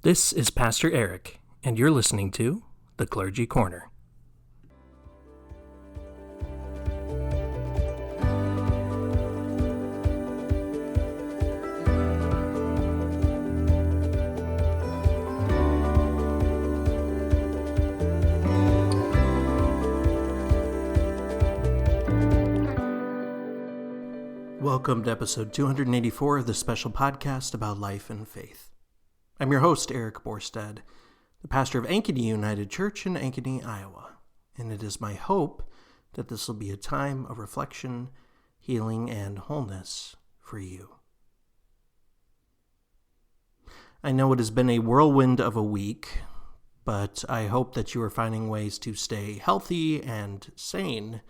This is Pastor Arik, and you're listening to The Clergy Corner. Welcome to episode 284 of the special podcast about life and faith. I'm your host, Arik Borstad, the pastor of Ankeny United Church in Ankeny, Iowa, and it is my hope that this will be a time of reflection, healing, and wholeness for you. I know it has been a whirlwind of a week, but I hope that you are finding ways to stay healthy and sane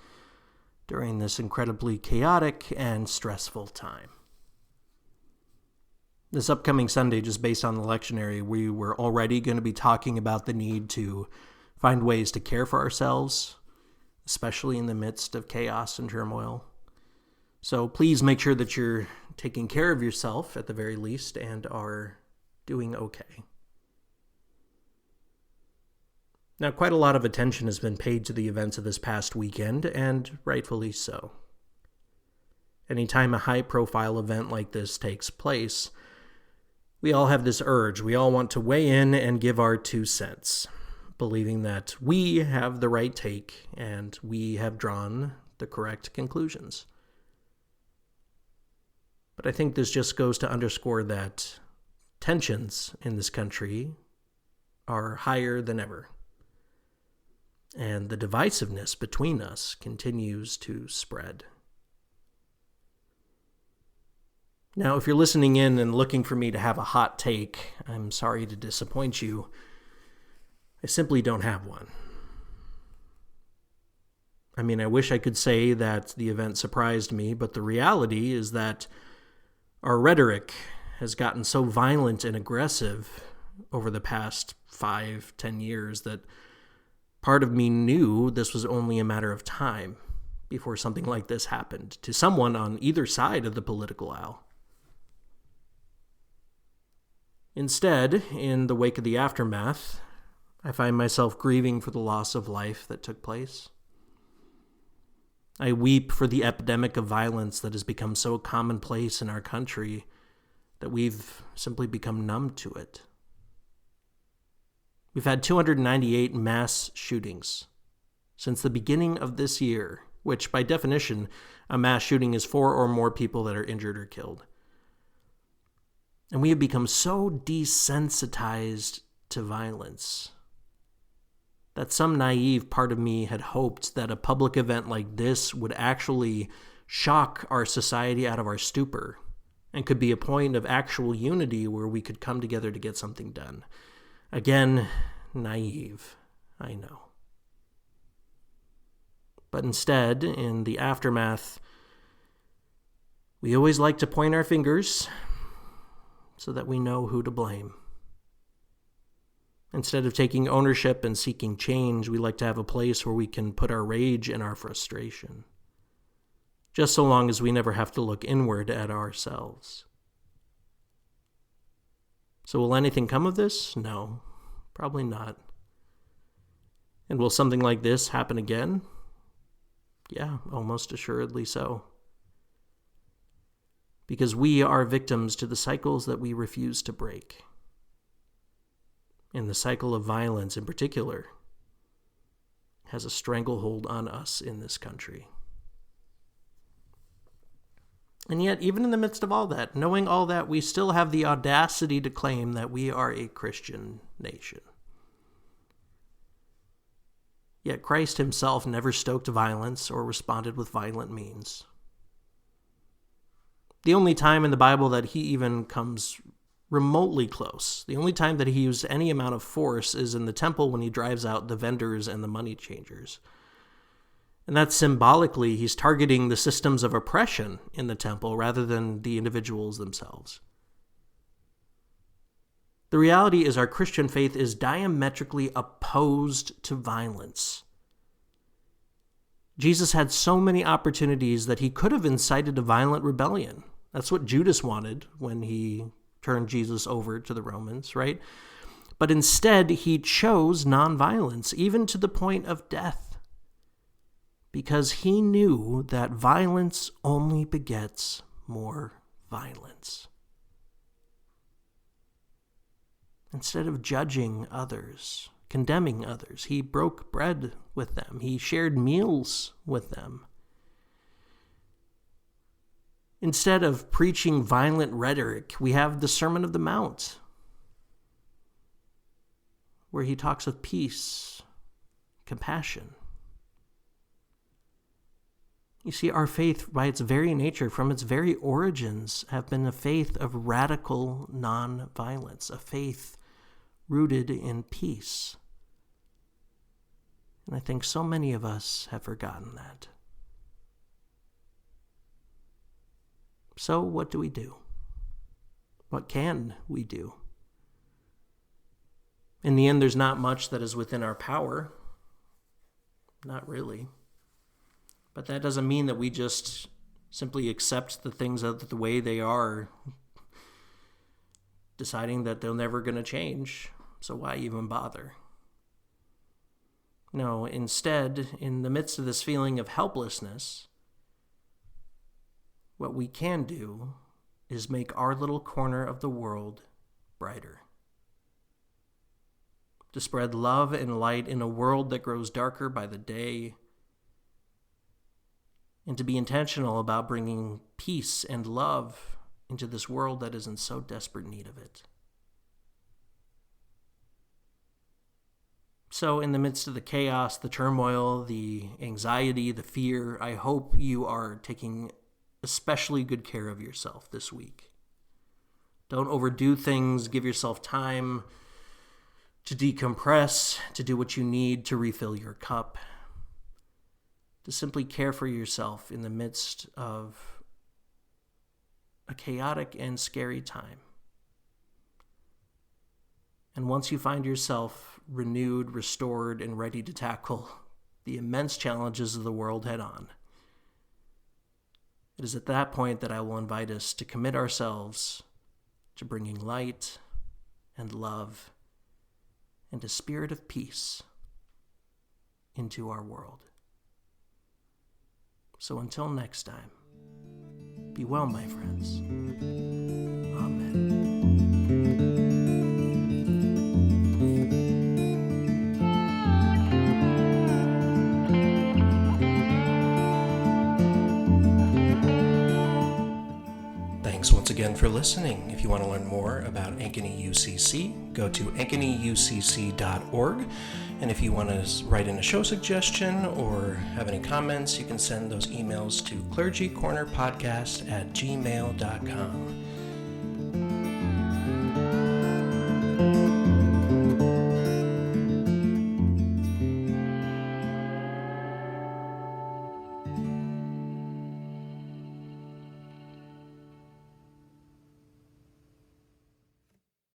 during this incredibly chaotic and stressful time. This upcoming Sunday, just based on the lectionary, we were already going to be talking about the need to find ways to care for ourselves, especially in the midst of chaos and turmoil. So please make sure that you're taking care of yourself at the very least and are doing okay. Now, quite a lot of attention has been paid to the events of this past weekend, and rightfully so. Anytime a high-profile event like this takes place, we all have this urge. We all want to weigh in and give our 2 cents, believing that we have the right take and we have drawn the correct conclusions. But I think this just goes to underscore that tensions in this country are higher than ever. And the divisiveness between us continues to spread. Now, if you're listening in and looking for me to have a hot take, I'm sorry to disappoint you. I simply don't have one. I mean, I wish I could say that the event surprised me, but the reality is that our rhetoric has gotten so violent and aggressive over the past 5-10 years that part of me knew this was only a matter of time before something like this happened to someone on either side of the political aisle. Instead, in the wake of the aftermath, I find myself grieving for the loss of life that took place. I weep for the epidemic of violence that has become so commonplace in our country that we've simply become numb to it. We've had 298 mass shootings since the beginning of this year, which by definition, a mass shooting is 4 or more people that are injured or killed. And we have become so desensitized to violence that some naive part of me had hoped that a public event like this would actually shock our society out of our stupor and could be a point of actual unity where we could come together to get something done. Again, naive, I know. But instead, in the aftermath, we always like to point our fingers so that we know who to blame. Instead of taking ownership and seeking change, we like to have a place where we can put our rage and our frustration, just so long as we never have to look inward at ourselves. So will anything come of this? No, probably not. And will something like this happen again? Yeah, almost assuredly so. Because we are victims to the cycles that we refuse to break. And the cycle of violence in particular has a stranglehold on us in this country. And yet, even in the midst of all that, knowing all that, we still have the audacity to claim that we are a Christian nation. Yet Christ himself never stoked violence or responded with violent means. The only time in the Bible that he even comes remotely close, the only time that he used any amount of force is in the temple when he drives out the vendors and the money changers. And that's symbolically, he's targeting the systems of oppression in the temple rather than the individuals themselves. The reality is our Christian faith is diametrically opposed to violence. Jesus had so many opportunities that he could have incited a violent rebellion. That's what Judas wanted when he turned Jesus over to the Romans, right? But instead, he chose nonviolence, even to the point of death, because he knew that violence only begets more violence. Instead of judging others, condemning others, he broke bread with them. He shared meals with them. Instead of preaching violent rhetoric, we have the Sermon of the Mount, where he talks of peace, compassion. You see, our faith, by its very nature, from its very origins, have been a faith of radical nonviolence, a faith rooted in peace. And I think so many of us have forgotten that. So what do we do? What can we do? In the end, there's not much that is within our power. Not really. But that doesn't mean that we just simply accept the things the way they are, deciding that they're never going to change, so why even bother? No, instead, in the midst of this feeling of helplessness, what we can do is make our little corner of the world brighter. To spread love and light in a world that grows darker by the day, and to be intentional about bringing peace and love into this world that is in so desperate need of it. So in the midst of the chaos, the turmoil, the anxiety, the fear, I hope you are taking especially good care of yourself this week. Don't overdo things. Give yourself time to decompress, to do what you need to refill your cup, to simply care for yourself in the midst of a chaotic and scary time. And once you find yourself renewed, restored, and ready to tackle the immense challenges of the world head on, it is at that point that I will invite us to commit ourselves to bringing light and love and a spirit of peace into our world. So until next time, be well, my friends. Amen. Thanks once again for listening. If you want to learn more about Ankeny UCC, go to ankenyucc.org. And if you want to write in a show suggestion or have any comments, you can send those emails to clergycornerpodcast@gmail.com.